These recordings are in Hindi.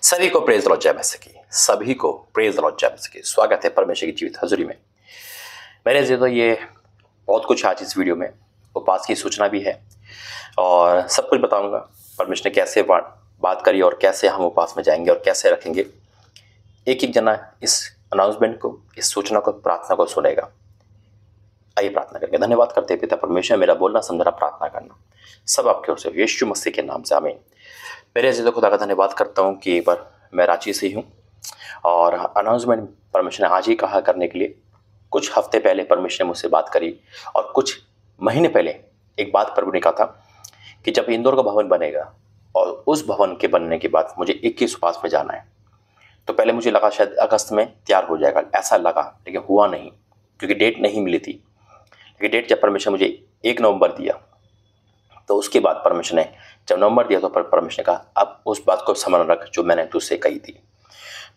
सभी को प्रेज लॉर्ड जय मसीह की, सभी को प्रेज लॉर्ड जय मसीह की। स्वागत है परमेश्वर की जीवित हजूरी में। मेरे जी तो ये बहुत कुछ आज इस वीडियो में उपवास की सूचना भी है और सब कुछ बताऊंगा परमेश्वर ने कैसे बात करी और कैसे हम उपवास में जाएंगे और कैसे रखेंगे। एक एक जना इस अनाउंसमेंट को, इस सूचना को, प्रार्थना को सुनेगा। आइए प्रार्थना करेंगे। धन्यवाद करते हैं पिता परमेश्वर, मेरा बोलना समझना प्रार्थना करना सब आपके ओर से यीशु मसीह के नाम से आमीन। मेरे अजीज़ों खुदा का धन्यवाद करता हूँ कि एक बार मैं रांची से ही हूँ और अनाउंसमेंट परमेश्वर ने आज ही कहा करने के लिए। कुछ हफ्ते पहले परमेश्वर ने मुझसे बात करी और कुछ महीने पहले एक बात प्रभु ने कहा था कि जब इंदौर का भवन बनेगा और उस भवन के बनने के बाद मुझे 21 उपवास में जाना है। तो पहले मुझे लगा शायद अगस्त में तैयार हो जाएगा, ऐसा लगा, लेकिन हुआ नहीं क्योंकि डेट नहीं मिली थी। लेकिन डेट जब परमेश्वर मुझे 1 नवंबर दिया तो उसके बाद परमेश्वर ने जब नवंबर दिया तो परमेश्वर ने कहा अब उस बात को स्मरण रख जो मैंने तुझसे कही थी।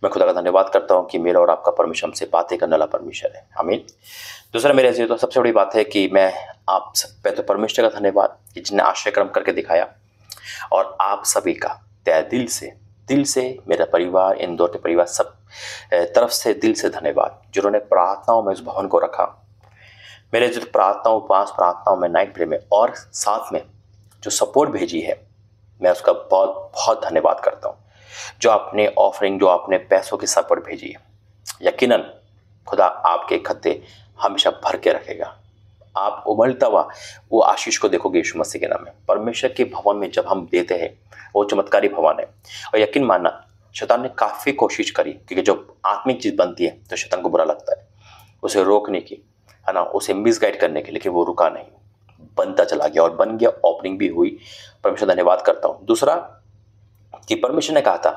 मैं खुदा का धन्यवाद करता हूँ कि मेरा और आपका परमेश्वर हमसे बातें करने वाला परमेश्वर है। आमीन। दूसरा मेरे अजीज़ों, तो सबसे बड़ी बात है कि मैं आप सब पे तो परमेश्वर का धन्यवाद कि जिसने आश्रय कर्म करके दिखाया और आप सभी का तहे दिल से मेरा परिवार, इंदौर के परिवार सब तरफ से दिल से धन्यवाद जिन्होंने प्रार्थनाओं में उस भवन को रखा। मेरे जो प्रार्थनाओं, उपवास प्रार्थनाओं में, नाइट प्रे में और साथ में जो सपोर्ट भेजी है, मैं उसका बहुत बहुत धन्यवाद करता हूँ। जो आपने ऑफरिंग, जो आपने पैसों की सपोर्ट भेजी है, यकीनन खुदा आपके खत्ते हमेशा भर के रखेगा। आप उमलता हुआ वो आशीष को देखोगे यीशु मसीह के नाम में। परमेश्वर के भवन में जब हम देते हैं, वो चमत्कारी भवन है और यकीन मानना शैतान ने काफ़ी कोशिश करी क्योंकि जो आत्मिक चीज़ बनती है तो शैतान को बुरा लगता है उसे रोकने की, है ना, उसे मिसगाइड करने की, लेकिन वो रुका नहीं, बनता चला गया और बन गया। ओपनिंग भी हुई, परमेश्वर धन्यवाद करता हूँ। दूसरा कि परमेश्वर ने कहा था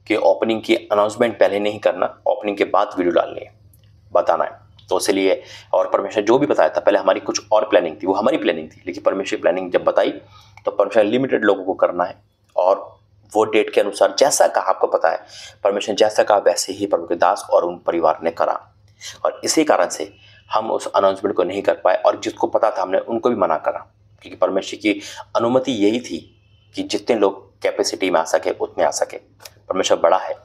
कि ओपनिंग की अनाउंसमेंट पहले नहीं करना, ओपनिंग के बाद वीडियो डालनी है, बताना है। तो इसलिए और परमेश्वर ने जो भी बताया था, पहले हमारी कुछ और प्लानिंग थी, वो हमारी प्लानिंग थी, लेकिन परमेश्वर की प्लानिंग जब बताई तो परमेश्वर लिमिटेड लोगों को करना है और वो डेट के अनुसार जैसा कहा, आपको पता है परमेश्वर जैसा कहा वैसे ही प्रभु के दास और उन परिवार ने करा। और इसी कारण से हम उस अनाउंसमेंट को नहीं कर पाए और जिसको पता था हमने उनको भी मना करा क्योंकि परमेश्वर की अनुमति यही थी कि जितने लोग कैपेसिटी में आ सके उतने आ सके। परमेश्वर बड़ा है,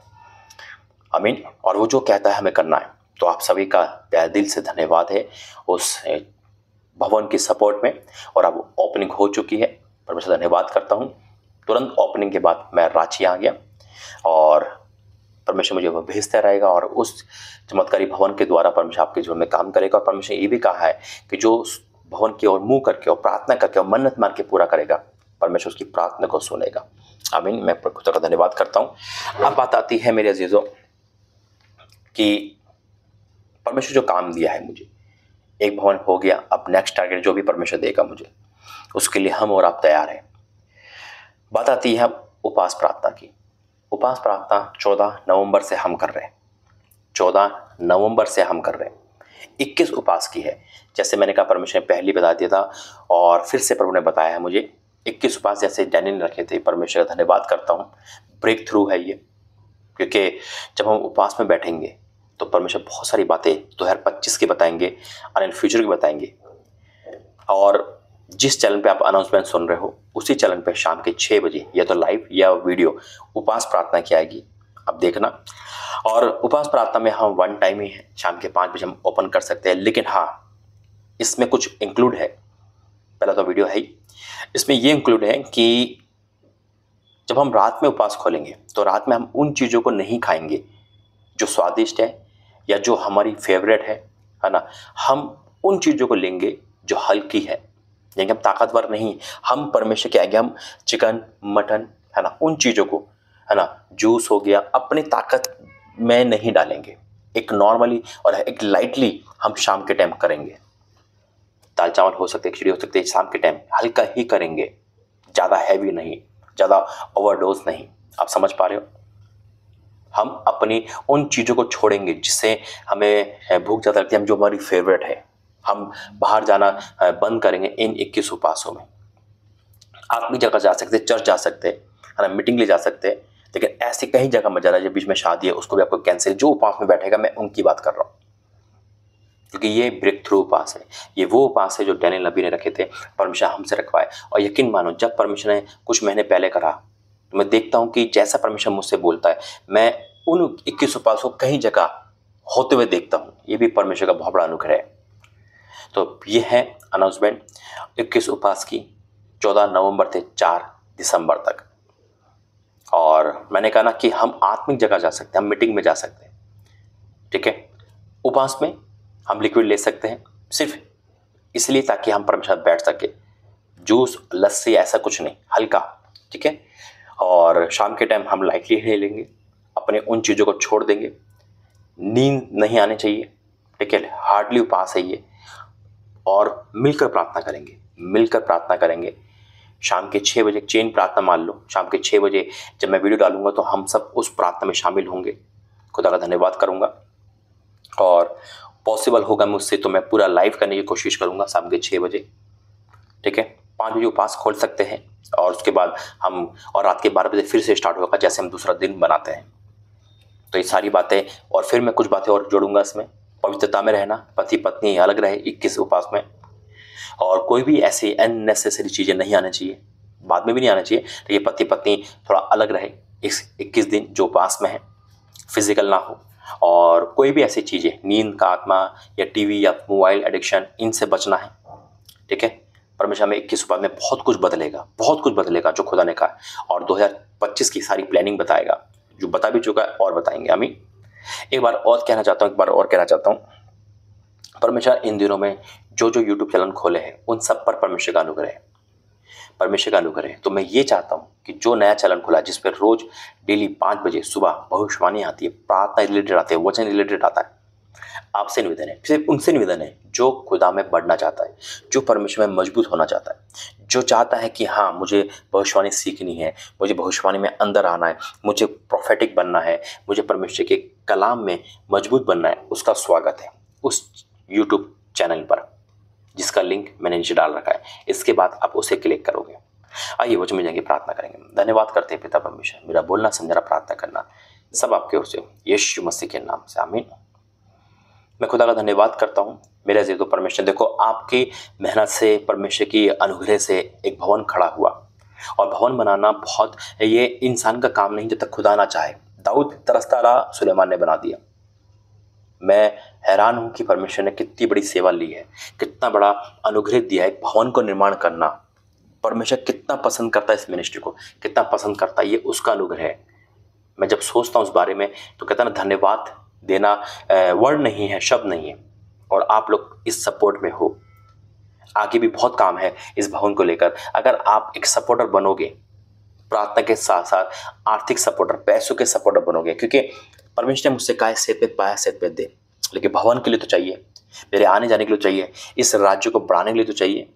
आमीन, और वो जो कहता है हमें करना है। तो आप सभी का तहे दिल से धन्यवाद है उस भवन की सपोर्ट में और अब ओपनिंग हो चुकी है। परमेश्वर धन्यवाद करता हूँ। तुरंत ओपनिंग के बाद मैं रांची आ गया और परमेश्वर मुझे वो भेजता रहेगा और उस चमत्कारी भवन के द्वारा परमेश्वर आपके जीवन में काम करेगा। और परमेश्वर ये भी कहा है कि जो भवन की ओर मुंह करके और प्रार्थना करके और मन्नत मार के पूरा करेगा, परमेश्वर उसकी प्रार्थना को सुनेगा। आमीन। मैं खुदा का धन्यवाद करता हूँ। अब बात आती है मेरे अजीजों कि परमेश्वर जो काम दिया है मुझे, एक भवन हो गया, अब नेक्स्ट टारगेट जो भी परमेश्वर देगा मुझे, उसके लिए हम और आप तैयार हैं। बात आती है उपवास प्रार्थना की। उपवास प्रार्थना 14 नवंबर से हम कर रहे हैं, 14 नवंबर से हम कर रहे हैं। 21 उपवास की है, जैसे मैंने कहा परमेश्वर ने पहले बता दिया था और फिर से प्रभु ने बताया है मुझे। 21 उपवास जैसे डैनियल ने रखे थे, परमेश्वर का धन्यवाद करता हूँ। ब्रेक थ्रू है ये, क्योंकि जब हम उपवास में बैठेंगे तो परमेश्वर बहुत सारी बातें 2025 की बताएंगे और इन फ्यूचर की बताएंगे। और जिस चैनल पे आप अनाउंसमेंट सुन रहे हो उसी चैनल पे शाम के 6 बजे या तो लाइव या वीडियो उपवास प्रार्थना की आएगी, आप देखना। और उपवास प्रार्थना में हम 1 टाइम ही है, शाम के 5 बजे हम ओपन कर सकते हैं, लेकिन हाँ इसमें कुछ इंक्लूड है। पहला तो वीडियो है ही, इसमें ये इंक्लूड है कि जब हम रात में उपवास खोलेंगे तो रात में हम उन चीज़ों को नहीं खाएंगे जो स्वादिष्ट है या जो हमारी फेवरेट है ना। हम उन चीज़ों को लेंगे जो हल्की है, यानी हम ताकतवर नहीं, हम परमेश्वर के आगे हम चिकन, मटन, है ना, उन चीज़ों को, है ना, जूस हो गया, अपनी ताकत में नहीं डालेंगे। एक नॉर्मली और एक लाइटली हम शाम के टाइम करेंगे। दाल चावल हो सकते, खिचड़ी हो सकती है, शाम के टाइम हल्का ही करेंगे, ज़्यादा हैवी नहीं, ज़्यादा ओवरडोज नहीं। आप समझ पा रहे हो? हम अपनी उन चीज़ों को छोड़ेंगे जिससे हमें भूख ज़्यादा लगती है, हम जो हमारी फेवरेट है। हम बाहर जाना बंद करेंगे इन 21 उपवासों में। आप भी जगह जा सकते, चर्च जा सकते, है ना, मीटिंग ले जा सकते, लेकिन ऐसे कहीं जगह मत जाना जब बीच में शादी है, उसको भी आपको कैंसिल। जो उपवास में बैठेगा मैं उनकी बात कर रहा हूँ, क्योंकि ये ब्रेक थ्रू उपवास है। ये वो उपवास है जो डैनियल नबी ने रखे थे, परमेश्वर हमसे रखवाए। और यकीन मानो जब परमेश्वर ने कुछ महीने पहले करा तो मैं देखता हूँ कि जैसा परमेश्वर मुझसे बोलता है, मैं उन 21 उपवास को कहीं जगह होते हुए देखता हूँ। ये भी परमेश्वर का बहुत बड़ा अनुग्रह है। तो ये है अनाउंसमेंट 21 उपवास की, 14 नवंबर से 4 दिसंबर तक। और मैंने कहा ना कि हम आत्मिक जगह जा सकते हैं, हम मीटिंग में जा सकते हैं, ठीक है। उपवास में हम लिक्विड ले सकते हैं, सिर्फ इसलिए ताकि हम परमेश्वर बैठ सके। जूस लस्सी ऐसा कुछ नहीं, हल्का, ठीक है। और शाम के टाइम हम लाइटली ही लेंगे, अपने उन चीज़ों को छोड़ देंगे। नींद नहीं आनी चाहिए, ठीक है। हार्डली उपवास है ये। और मिलकर प्रार्थना करेंगे, मिलकर प्रार्थना करेंगे। शाम के 6 बजे चेन प्रार्थना मान लो, शाम के 6 बजे जब मैं वीडियो डालूंगा तो हम सब उस प्रार्थना में शामिल होंगे। खुदा का धन्यवाद करूंगा। और पॉसिबल होगा मुझसे तो मैं पूरा लाइव करने की कोशिश करूंगा शाम के 6 बजे, ठीक है। 5 बजे उपवास खोल सकते हैं और उसके बाद हम, और रात के 12 बजे फिर से स्टार्ट होगा, जैसे हम दूसरा दिन बनाते हैं। तो ये सारी बातें, और फिर मैं कुछ बातें और जोड़ूंगा इसमें। पवित्रता में रहना, पति पत्नी अलग रहे 21 उपवास में, और कोई भी ऐसी अननेसेसरी चीज़ें नहीं आनी चाहिए, बाद में भी नहीं आना चाहिए। तो ये पति पत्नी थोड़ा अलग रहे इस 21 दिन जो उपवास में है, फिजिकल ना हो। और कोई भी ऐसी चीज़ें, नींद का आत्मा या टीवी या मोबाइल एडिक्शन, इनसे बचना है, ठीक है। परमेश्वर में 21 उपवास में बहुत कुछ बदलेगा, बहुत कुछ बदलेगा जो खुदा ने कहा। और 2025 की सारी प्लानिंग बताएगा, जो बता भी चुका है और बताएंगे। आमीन। एक बार और कहना चाहता हूँ, परमेश्वर इन दिनों में जो जो यूट्यूब चैनल खोले हैं उन सब पर परमेश्वर का अनुग्रह है, परमेश्वर का अनुग्रह है। तो मैं ये चाहता हूँ कि जो नया चैनल खुला, जिस पर रोज डेली 5 बजे सुबह भविष्यवाणी आती है, प्रार्थना रिलेटेड आते हैं, वचन रिलेटेड आता है, आपसे निवेदन है, सिर्फ उनसे निवेदन है जो खुदा में बढ़ना चाहता है, जो परमेश्वर में मजबूत होना चाहता है, जो चाहता है कि हाँ मुझे भविष्यवाणी सीखनी है, मुझे भविष्यवाणी में अंदर आना है, मुझे प्रोफेटिक बनना है, मुझे परमेश्वर के कलाम में मजबूत बनना है, उसका स्वागत है उस यूट्यूब चैनल पर, जिसका लिंक मैंने नीचे डाल रखा है। इसके बाद आप उसे क्लिक करोगे। आइए वचन में जाएंगे, प्रार्थना करेंगे। धन्यवाद करते हैं पिता परमेश्वर, मेरा बोलना समझना प्रार्थना करना सब आपके ओर से, यीशु मसीह के नाम से, आमीन। मैं खुदा का धन्यवाद करता हूँ मेरे अजीज़ों परमेश्वर। देखो, आपकी मेहनत से, परमेश्वर की अनुग्रह से एक भवन खड़ा हुआ, और भवन बनाना बहुत, ये इंसान का काम नहीं जब तक खुदा ना चाहे। दाऊद तरसता रहा, सुलेमान ने बना दिया। मैं हैरान हूँ कि परमेश्वर ने कितनी बड़ी सेवा ली है, कितना बड़ा अनुग्रह दिया है, एक भवन को निर्माण करना। परमेश्वर कितना पसंद करता है इस मिनिस्ट्री को, कितना पसंद करता है, ये उसका अनुग्रह है। मैं जब सोचता हूँ उस बारे में तो कहता ना, धन्यवाद देना वर्ड नहीं है, शब्द नहीं है। और आप लोग इस सपोर्ट में हो। आगे भी बहुत काम है इस भवन को लेकर। अगर आप एक सपोर्टर बनोगे, प्रार्थना के साथ साथ आर्थिक सपोर्टर, पैसों के सपोर्टर बनोगे, क्योंकि परमेश्वर ने मुझसे कहा है सेत पे पाया सेत पे दे, लेकिन भवन के लिए तो चाहिए, मेरे आने जाने के लिए चाहिए, इस राज्य को बढ़ाने के लिए तो चाहिए,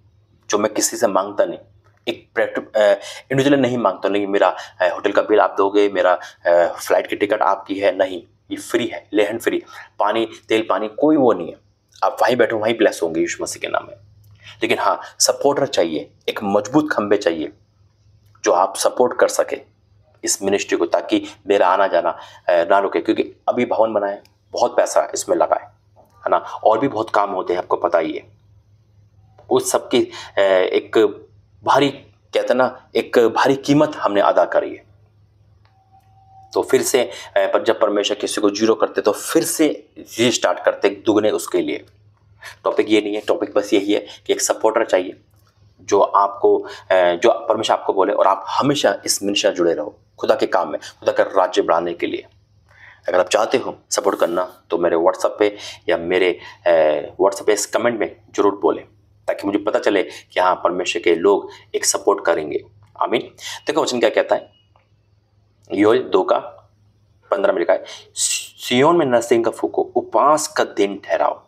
जो मैं किसी से मांगता नहीं, एक इंडिविजुअली नहीं मांगता, नहीं मेरा होटल का बिल आप दोगे, मेरा फ्लाइट की टिकट आपकी है, नहीं, ये फ्री है, लेहन फ्री, पानी तेल पानी कोई वो नहीं है, आप वहीं बैठो वहीं ब्लेस होंगे यीशु मसीह के नाम में। लेकिन हाँ, सपोर्टर चाहिए, एक मजबूत खंबे चाहिए जो आप सपोर्ट कर सके इस मिनिस्ट्री को, ताकि मेरा आना जाना ना रुके। क्योंकि अभी भवन बनाए, बहुत पैसा इसमें लगा है ना, और भी बहुत काम होते हैं, आपको पता ही है। उस सबकी एक भारी, कहते ना, एक भारी कीमत हमने अदा करी है। तो फिर से पर जब परमेश्वर किसी को जीरो करते तो फिर से रीस्टार्ट करते दुगने उसके लिए। टॉपिक ये नहीं है, टॉपिक बस यही है कि एक सपोर्टर चाहिए जो आपको, जो परमेश्वर आपको बोले, और आप हमेशा इस मिनिस्ट्री से जुड़े रहो खुदा के काम में, खुदा का राज्य बढ़ाने के लिए। अगर आप चाहते हो सपोर्ट करना तो मेरे व्हाट्सएप पे या मेरे व्हाट्सएप पे इस कमेंट में जरूर बोलें, ताकि मुझे पता चले कि हाँ परमेश्वर के लोग एक सपोर्ट करेंगे। आमीन। देखो वचन क्या कहता है, योएल 2:15 में लिखा है, सिय्योन में नरसिंह का फूको, उपवास का दिन ठहराओ,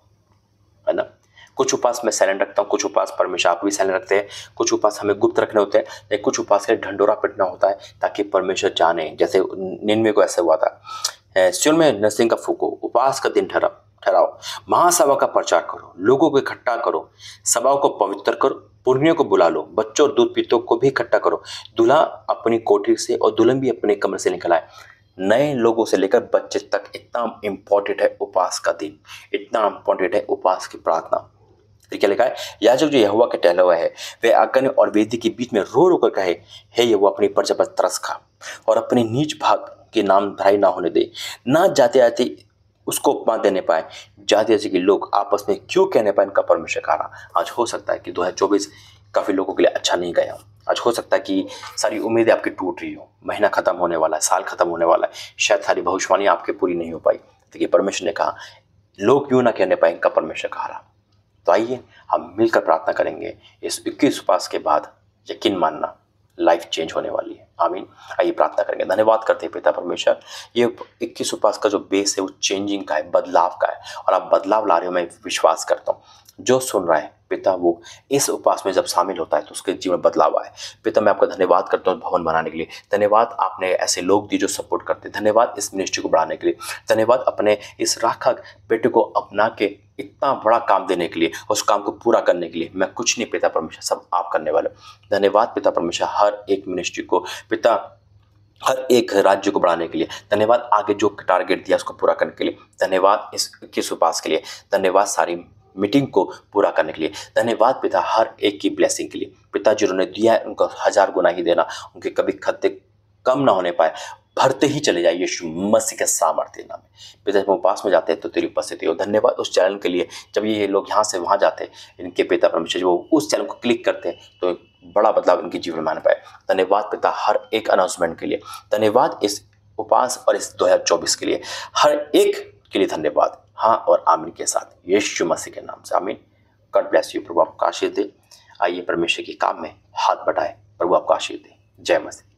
है ना। कुछ उपवास मैं साइलेंट रखता हूँ, कुछ उपवास परमेश्वर आप भी साइलेंट रखते हैं, कुछ उपवास हमें गुप्त रखने होते हैं, कुछ उपवास के ढंडोरा पिटना होता है ताकि परमेश्वर जाने, जैसे निन्वे को ऐसे हुआ था। सिय्योन में नरसिंह का फूको, उपवास का दिन ठहराओ, महासभा का प्रचार करो, लोगों को इकट्ठा करो, सभाओं को पवित्र करो, पुरनियों को बुला लो, बच्चों और दूध पीतों को भी इकट्ठा करो, दूल्हा अपनी कोठरी से और दुल्हन भी अपने कमरे से निकल आए। नए लोगों से लेकर बच्चे तक इतना इंपॉर्टेंट है उपवास का दिन, इतना इंपॉर्टेंट है उपवास की प्रार्थना। क्या लिखा है, याजक जो यहोवा के टहला हुआ है वह आगन और वेदी के बीच में रो रो कर कहे, हे यहोवा अपनी प्रजा पर तरस खा, और अपने नीच भाग के नाम धराई ना होने दे। ना जाते जाते उसको उपमा देने पाए, जाते जाते कि लोग आपस में क्यों कहने पाए इनका परमेश्वर खा रहा। आज हो सकता है कि 2024 काफ़ी लोगों के लिए अच्छा नहीं गया। आज हो सकता है कि सारी उम्मीदें आपकी टूट रही हो, महीना खत्म होने वाला है, साल खत्म होने वाला है, शायद सारी भविष्यवाणी आपकी पूरी नहीं हो पाई। देखिए परमेश्वर ने कहा लोग क्यों ना कहने पाए इनका परमेश्वर खा रहा। तो आइए हम मिलकर प्रार्थना करेंगे। इस 21 उपवास के बाद यकीन मानना लाइफ चेंज होने वाली है। आमीन। आइए प्रार्थना करेंगे। धन्यवाद करते हैं पिता परमेश्वर, ये 21 उपवास का जो बेस है वो चेंजिंग का है, बदलाव का है, और आप बदलाव ला रहे हो, मैं विश्वास करता हूँ। जो सुन रहा है पिता वो इस उपवास में जब शामिल होता है तो उसके जीवन में बदलाव आए। पिता मैं आपका धन्यवाद करता हूँ भवन बनाने के लिए। धन्यवाद आपने ऐसे लोग दिए जो सपोर्ट करते हैं। धन्यवाद इस मिनिस्ट्री को बढ़ाने के लिए। धन्यवाद अपने इस राखक बेटे को अपना के इतना बड़ा काम देने के लिए, उस काम को पूरा करने के लिए। मैं कुछ नहीं पिता परमेश्वर, सब आप करने वाले। धन्यवाद पिता परमेश्वर हर एक मिनिस्ट्री को, पिता हर एक राज्य को बढ़ाने के लिए। धन्यवाद आगे जो टारगेट दिया उसको पूरा करने के लिए। धन्यवाद इस 21 उपवास के लिए। धन्यवाद सारी मीटिंग को पूरा करने के लिए। धन्यवाद पिता हर एक की ब्लेसिंग के लिए। पिता जिन्होंने दिया है उनको 1000 गुना ही देना, उनके कभी खत्ते कम ना होने पाए, भरते ही चले जाइए यीशु मसीह के सामर्थ्य नाम में। पिता जब उपवास में जाते हैं तो तेरी उपस्थिति हो। धन्यवाद उस चैनल के लिए, जब ये लोग यहाँ से वहाँ जाते हैं, इनके पिता परमेश्वर जो उस चैनल को क्लिक करते हैं तो बड़ा बदलाव इनके जीवन में आने पाए। धन्यवाद पिता हर एक अनाउंसमेंट के लिए। धन्यवाद इस उपवास और इस 2024 के लिए, हर एक के लिए धन्यवाद। हाँ और आमीन के साथ यीशु मसीह के नाम से आमीन। God bless you. प्रभु आपको आशीष दे। आइए परमेश्वर के काम में हाथ बढ़ाए। प्रभु आपको आशीष दे। जय मसीह।